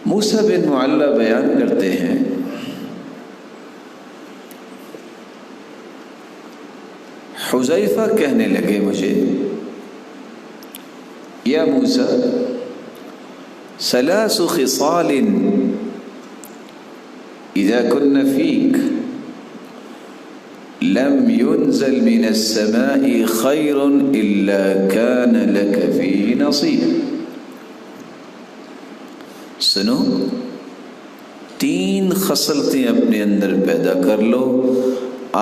موسیٰ بن معلّہ بیان کرتے ہیں حذیفہ کہنے لگے مجھے یا موسیٰ ثلاث خصال اذا كن فيك لم ينزل من السماء خير الا كان لك فيه نصيب. سنو، 3 خصلتیں اپنے اندر پیدا کر لو،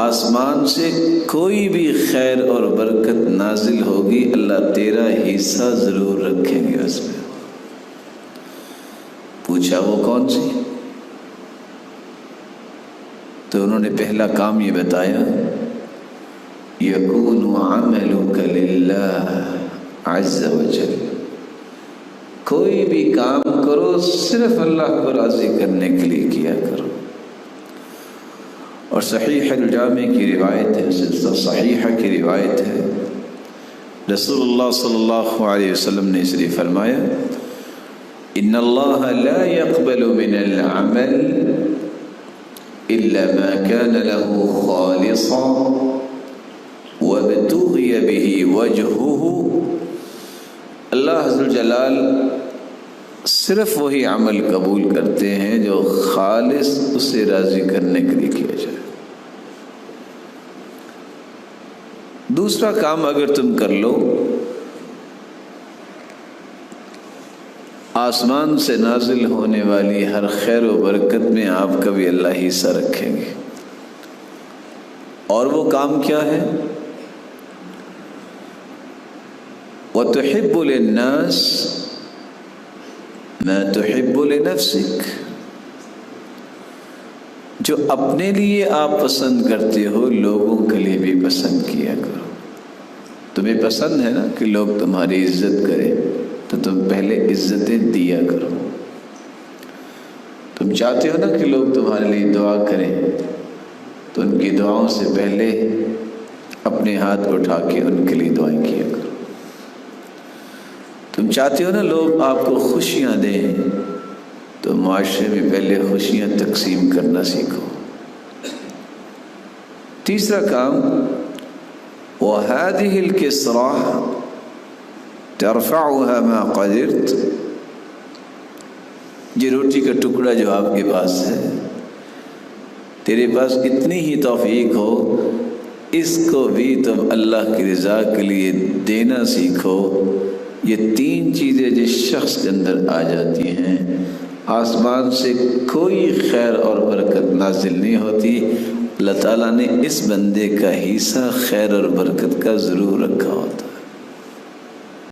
آسمان سے کوئی بھی خیر اور برکت نازل ہوگی، اللہ تیرا حصہ ضرور رکھیں گے اس میں. پوچھا وہ کون سی؟ تو انہوں نے پہلا کام یہ بتایا، یکون عملک للہ عز وجل. کوئی بھی کام کرو صرف اللہ کو راضی کرنے کے لیے کیا کرو. اور صحیح الجامع کی روایت ہے، سلسلہ صحیحہ کی روایت ہے، رسول اللہ صلی اللہ علیہ وسلم نے اس لیے فرمایا ان اللہ لا يقبل من العمل الا ما كان له خالصا وابتغي به وجهه. اللہ عز وجل صرف وہی عمل قبول کرتے ہیں جو خالص اسے راضی کرنے کے لیے کیا جائے. دوسرا کام اگر تم کر لو، آسمان سے نازل ہونے والی ہر خیر و برکت میں آپ کا بھی اللہ حصہ رکھیں گے. اور وہ کام کیا ہے؟ وَتُحِبُّ لِلنَّاسِ مَا تُحِبُّ لِنَفْسِكَ. جو اپنے لیے آپ پسند کرتے ہو لوگوں کے لیے بھی پسند کیا کرو. تمہیں پسند ہے نا کہ لوگ تمہاری عزت کریں، تو تم پہلے عزتیں دیا کرو. تم چاہتے ہو نا کہ لوگ تمہارے لیے دعا کریں، تو ان کی دعاؤں سے پہلے اپنے ہاتھ اٹھا کے ان کے لیے دعائیں کیا کرو. تم چاہتے ہو نا لوگ آپ کو خوشیاں دیں، تو معاشرے میں پہلے خوشیاں تقسیم کرنا سیکھو. تیسرا کام وَهَذِهِ الْكِسْرَةُ تَرْفَعُهَا مَا قَدِرْتَ. یہ روٹی کا ٹکڑا جو آپ کے پاس ہے، تیرے پاس اتنی ہی توفیق ہو، اس کو بھی تم اللہ کی رضا کے لیے دینا سیکھو. یہ 3 چیزیں جس شخص کے اندر آ جاتی ہیں، آسمان سے کوئی خیر اور برکت نازل نہیں ہوتی. اللہ تعالیٰ نے اس بندے کا حصہ خیر اور برکت کا ضرور رکھا ہوتا.